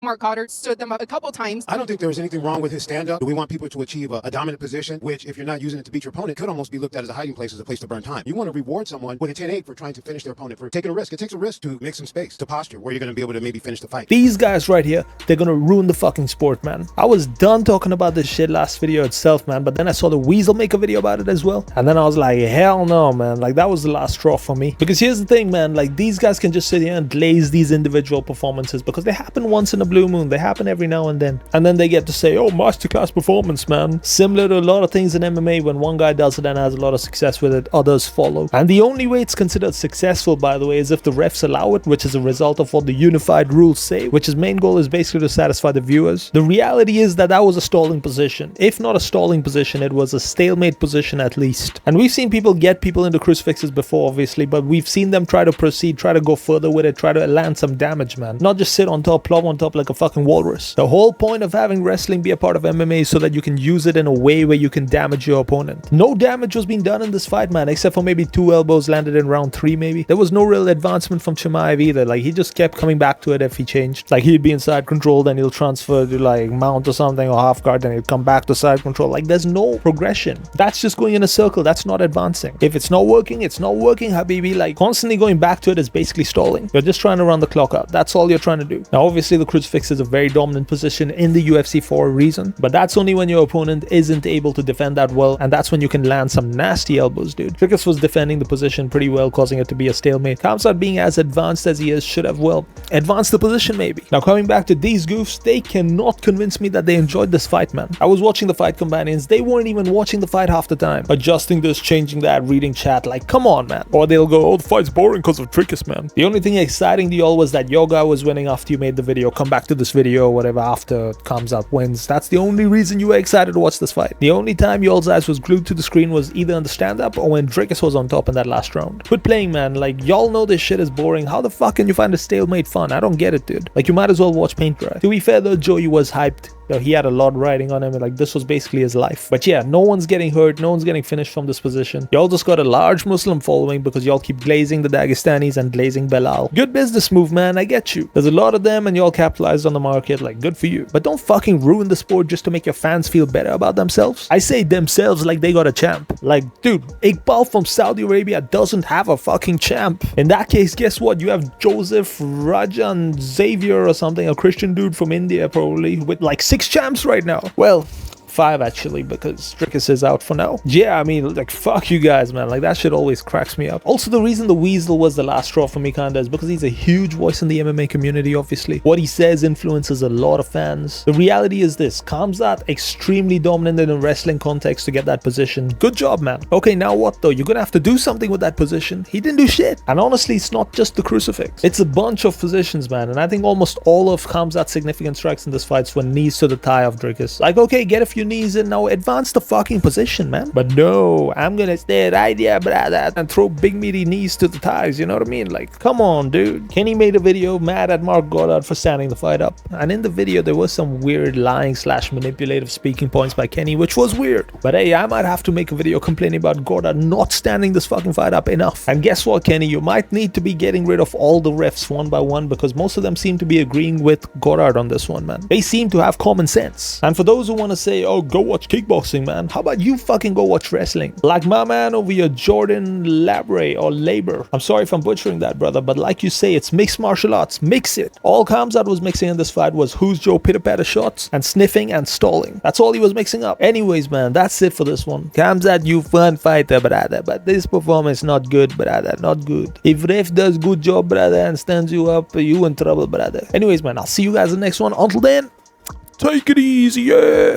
Mark Goddard stood them up a couple times. I don't think there's anything wrong with his stand-up. We want people to achieve a dominant position, which, if you're not using it to beat your opponent, could almost be looked at as a hiding place, as a place to burn time. You want to reward someone with a 10-8 for trying to finish their opponent, for taking a risk. It takes a risk to make some space, to posture, where you're going to be able to maybe finish the fight. These guys right here, they're going to ruin the fucking sport, man. I was done talking about this shit last video itself, man, but then I saw the Weasel make a video about it as well. And then I was like, hell no, man. Like, that was the last straw for me. Because here's the thing, man. Like, these guys can just sit here and glaze these individual performances because they happen once in a blue moon. They happen every now and then. And then they get to say, oh, masterclass performance, man. Similar to a lot of things in MMA, when one guy does it and has a lot of success with it, others follow. And the only way it's considered successful, by the way, is if the refs allow it, which is a result of what the unified rules say, which his main goal is basically to satisfy the viewers. The reality is that that was a stalling position. If not a stalling position, it was a stalemate position at least. And we've seen people get people into crucifixes before, obviously, but we've seen them try to proceed, try to go further with it, try to land some damage, man. Not just sit on top, plop on top like a fucking walrus. The whole point of having wrestling be a part of MMA is so that you can use it in a way where you can damage your opponent. No damage was being done in this fight, man, except for maybe 2 elbows landed in round 3, maybe. There was no real advancement from Chimaev either. Like, he just kept coming back to it if he changed. Like, he'd be in side control, then he'll transfer to like mount or something, or half guard, then he'll come back to side control. Like, there's no progression. That's just going in a circle. That's not advancing. If it's not working, it's not working, habibi. Like, constantly going back to it is basically stalling. You're just trying to run the clock out. That's all you're trying to do. Now, obviously, the crucifix is a very dominant position in the UFC for a reason, but that's only when your opponent isn't able to defend that well, and that's when you can land some nasty elbows, dude. Dricus was defending the position pretty well, causing it to be a stalemate. Khamzat, being as advanced as he is, should have, well, advanced the position maybe. Now, coming back to these goofs, they cannot convince me that they enjoyed this fight, man. I was watching the fight companions, they weren't even watching the fight half the time. Adjusting this, changing that, reading chat, like, come on, man. Or they'll go, oh, the fight's boring because of Dricus, man. The only thing exciting to y'all was that your guy was winning after you made the video. Come back to this video or whatever after Khamzat wins. That's the only reason you were excited to watch this fight. The only time y'all's eyes was glued to the screen was either on the stand-up or when Dricus was on top in that last round. Quit playing, man. Like, y'all know this shit is boring. How the fuck can you find a stalemate fun? I don't get it, dude. Like, you might as well watch paint dry. To be fair though, Joey was hyped. He had a lot riding on him, and like, this was basically his life. But yeah, no one's getting hurt, no one's getting finished from this position. Y'all just got a large Muslim following because y'all keep glazing the Dagestanis and glazing Belal. Good business move, man, I get you. There's a lot of them and y'all capitalized on the market, like, good for you. But don't fucking ruin the sport just to make your fans feel better about themselves. I say themselves like they got a champ. Like, dude, Iqbal from Saudi Arabia doesn't have a fucking champ. In that case, guess what? You have Joseph Rajan Xavier or something, a Christian dude from India probably, with like 6 champs right now. Well, 5 actually, because Dricus is out for now. Yeah, I mean, like, fuck you guys, man. Like, that shit always cracks me up. Also, the reason the Weasel was the last straw for me kinda is because he's a huge voice in the MMA community, obviously. What he says influences a lot of fans. The reality is this: Khamzat, extremely dominant in a wrestling context to get that position. Good job, man. Okay, now what though? You're gonna have to do something with that position. He didn't do shit. And honestly, it's not just the crucifix. It's a bunch of positions, man. And I think almost all of Khamzat's significant strikes in this fight were knees to the thigh of Dricus. Like, okay, get a few knees in now, advance the fucking position, man. But no, I'm gonna stay right here, brother, and throw big meaty knees to the thighs, you know what I mean? Like, come on, dude. Kenny made a video mad at Mark Goddard for standing the fight up, and in the video there was some weird lying / manipulative speaking points by Kenny, which was weird. But hey, I might have to make a video complaining about Goddard not standing this fucking fight up enough. And guess what, Kenny, you might need to be getting rid of all the refs one by one, because most of them seem to be agreeing with Goddard on this one, man. They seem to have common sense. And for those who want to say, oh, go watch kickboxing, man, how about you fucking go watch wrestling? Like my man over here, Jordan Labre or Labor. I'm sorry if I'm butchering that, brother, but like you say, it's mixed martial arts. Mix it. All Khamzat was mixing in this fight was who's Joe pitter-patter shots and sniffing and stalling. That's all he was mixing up. Anyways, man, that's it for this one. Khamzat, you fun fighter, brother, but this performance not good, brother, not good. If ref does good job, brother, and stands you up, you in trouble, brother. Anyways, man, I'll see you guys in the next one. Until then, take it easy, yeah.